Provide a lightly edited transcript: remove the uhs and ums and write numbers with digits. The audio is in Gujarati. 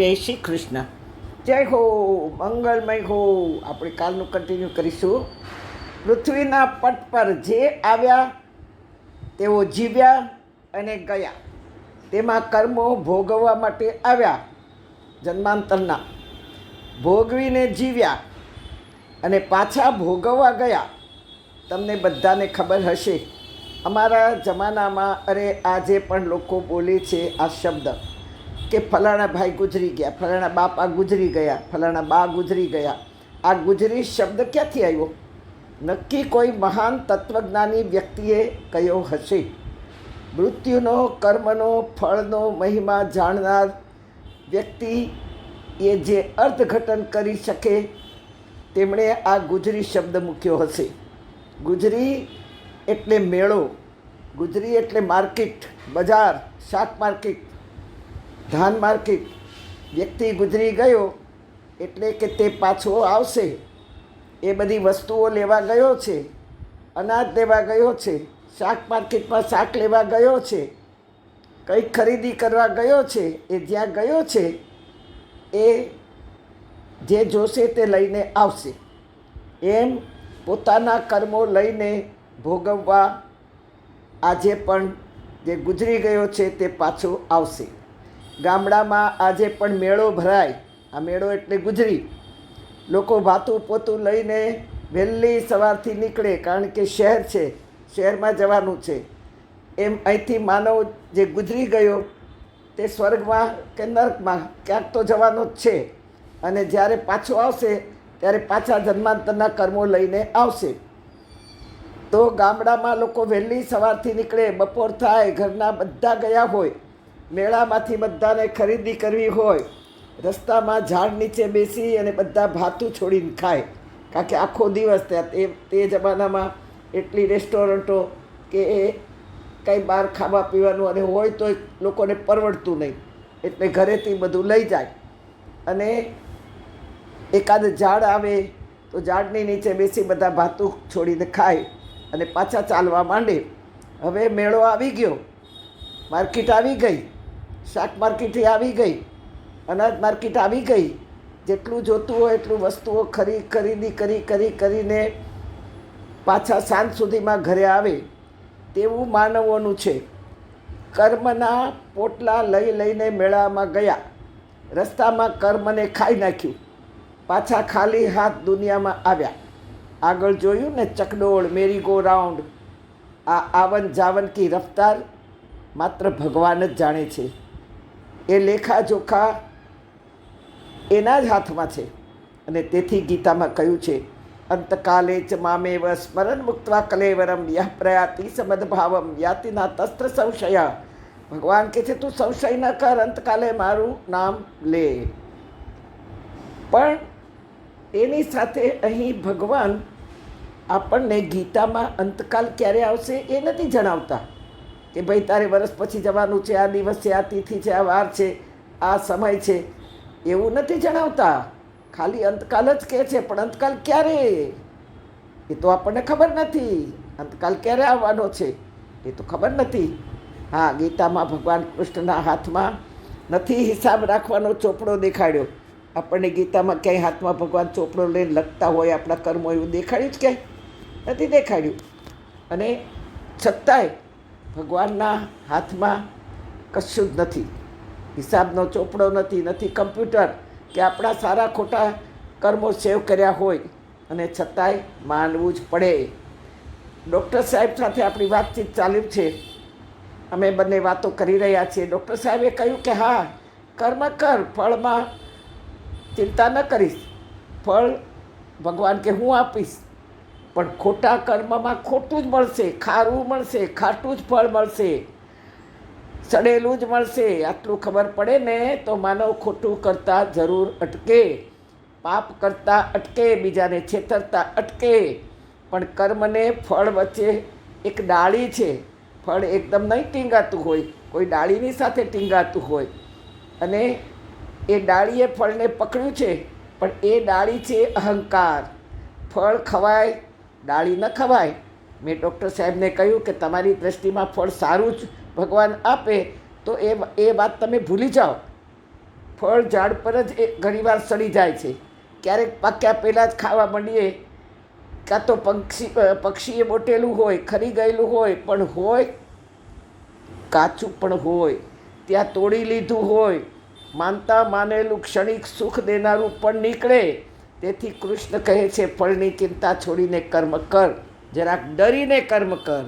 જય શ્રી કૃષ્ણ. જય હો, મંગલમય હો. આપણે કાલનું કન્ટિન્યુ કરીશું. પૃથ્વીના પટ પર જે આવ્યા તેઓ જીવ્યા અને ગયા. તેમાં કર્મો ભોગવવા માટે આવ્યા, જન્માંતરના ભોગવીને જીવ્યા અને પાછા ભોગવવા ગયા. તમને બધાને ખબર હશે, અમારા જમાનામાં આજે પણ લોકો બોલે છે આ શબ્દ કે ફલાણા ભાઈ ગુજરી ગયા, ફલાણા બાપા ગુજરી ગયા, ફલાણા બા ગુજરી ગયા. આ ગુજરી શબ્દ ક્યાંથી આવ્યો? નક્કી કોઈ મહાન તત્વજ્ઞાની વ્યક્તિએ કહ્યો હશે. મૃત્યુનો, કર્મનો, ફળનો મહિમા જાણનાર વ્યક્તિ એ જે અર્થઘટન કરી શકે તેમણે આ ગુજરી શબ્દ મૂક્યો હશે. ગુજરી એટલે મેળો, ગુજરી એટલે માર્કેટ, બજાર, શાક માર્કેટ, ધાન માર્કેટ. વ્યક્તિ ગુજરી ગયો એટલે કે તે પાછો આવશે. એ બધી વસ્તુઓ લેવા ગયો છે, અનાજ લેવા ગયો છે, શાક માર્કેટમાં શાક લેવા ગયો છે, કંઈક ખરીદી કરવા ગયો છે. એ જ્યાં ગયો છે એ જે જોશે તે લઈને આવશે. એમ પોતાના કર્મો લઈને ભોગવવા આજે પણ જે ગુજરી ગયો છે તે પાછો આવશે. ગામડામાં આજે પણ મેળો ભરાય. આ મેળો એટલે ગુજરી. લોકો ભાતું પોતું લઈને વહેલી સવારથી નીકળે, કારણ કે શહેર છે, શહેરમાં જવાનું છે. એમ અહીંથી માનવ જે ગુજરી ગયો તે સ્વર્ગમાં કે નર્કમાં ક્યાંક તો જવાનો જ છે. અને જ્યારે પાછો આવશે ત્યારે પાછા જન્માંતરના કર્મો લઈને આવશે. તો ગામડામાં લોકો વહેલી સવારથી નીકળે, બપોર થાય, ઘરના બધા ગયા હોય, મેળામાંથી બધાને ખરીદી કરવી હોય, રસ્તામાં ઝાડ નીચે બેસી અને બધા ભાતું છોડીને ખાય. કારણ કે આખો દિવસ ત્યાં તે જમાનામાં એટલી રેસ્ટોરન્ટો કે એ કંઈ બહાર ખાવા પીવાનું અને હોય તો લોકોને પરવડતું નહીં, એટલે ઘરેથી બધું લઈ જાય. અને એકાદ ઝાડ આવે તો ઝાડની નીચે બેસી બધા ભાતું છોડીને ખાય અને પાછા ચાલવા માંડે. હવે મેળો આવી ગયો, માર્કેટ આવી ગઈ, શાક માર્કેટ આવી ગઈ, અનાજ માર્કેટ આવી ગઈ. જેટલું જોતું હોય એટલું વસ્તુઓ ખરીદી કરીને પાછા સાંજ સુધીમાં ઘરે આવે. તેવું માનવોનું છે. કર્મના પોટલા લઈને મેળામાં ગયા, રસ્તામાં કર્મને ખાઈ નાખ્યું, પાછા ખાલી હાથ દુનિયામાં આવ્યા. આગળ જોયું ને, ચકડોળ, મેરી ગો રાઉન્ડ. આ આવન જાવન કી રફતાર માત્ર ભગવાન જ જાણે છે. એ લેખાજોખા એના જ હાથમાં છે. અને તેથી ગીતામાં કહ્યું છે, અંતકાલે ચ મામેવ સ્મરણ મુક્ત્વા કલેવરમ યહ પ્રયાતિ સમદભાવમ યાતિના તસ્ત્ર સંશય. ભગવાન કહે છે, તું સંશય ન કર, અંતકાલે મારું નામ લે. પણ એની સાથે અહીં ભગવાન આપણને ગીતામાં અંતકાલ ક્યારે આવશે એ નથી જણાવતા. કે ભાઈ તારે વર્ષ પછી જવાનું છે, આ દિવસ છે, આ તિથિ છે, આ વાર છે, આ સમય છે, એવું નથી જણાવતા. ખાલી અંતકાલ જ કહે છે. પણ અંતકાલ ક્યારે એ તો આપણને ખબર નથી. અંતકાલ ક્યારે આવવાનો છે એ તો ખબર નથી. હા, ગીતામાં ભગવાન કૃષ્ણના હાથમાં નથી હિસાબ રાખવાનો ચોપડો દેખાડ્યો. આપણને ગીતામાં ક્યાંય હાથમાં ભગવાન ચોપડો લઈને લખતા હોય આપણા કર્મો એવું દેખાડ્યું જ ક્યાંય નથી દેખાડ્યું. અને છતાંય ભગવાનના હાથમાં કશું જ નથી. હિસાબનો ચોપડો નથી, નથી કમ્પ્યુટર કે આપણા સારા ખોટા કર્મો સેવ કર્યા હોય. અને છતાંય માનવું જ પડે. ડૉક્ટર સાહેબ સાથે આપણી વાતચીત ચાલુ છે. અમે બંને વાતો કરી રહ્યા છીએ. ડૉક્ટર સાહેબે કહ્યું કે હા, કર્મ કર, ફળમાં ચિંતા ન કરીશ, ફળ ભગવાન કે હું આપીશ. પણ ખોટા કર્મમાં ખોટું જ મળશે, ખારું મળશે, ખાટું જ ફળ મળશે, સડેલું જ મળશે. આટલું ખબર પડે ને તો માનવ ખોટું કરતાં જરૂર અટકે, પાપ કરતાં અટકે, બીજાને છેતરતા અટકે. પણ કર્મને ફળ વચ્ચે એક ડાળી છે. ફળ એકદમ નહીં ટીંગાતું હોય, કોઈ ડાળીની સાથે ટીંગાતું હોય. અને એ ડાળીએ ફળને પકડ્યું છે, પણ એ ડાળી છે અહંકાર. ફળ ખવાય, ડાળી ન ખવાય. મેં ડૉક્ટર સાહેબને કહ્યું કે તમારી દ્રષ્ટિમાં ફળ સારું જ ભગવાન આપે તો એ વાત તમે ભૂલી જાઓ. ફળ ઝાડ પર જ ઘણીવાર સડી જાય છે. ક્યારેક પાક્યા પહેલાં જ ખાવા માંડીએ, કાં તો પક્ષીએ મોટેલું હોય, ખરી ગયેલું હોય, પણ હોય કાચું પણ હોય, ત્યાં તોડી લીધું હોય, માનતા માનેલું ક્ષણિક સુખ દેનારું પણ નીકળે. તેથી કૃષ્ણ કહે છે, ફળની ચિંતા છોડીને કર્મ કર, જરાક ડરીને કર્મ કર.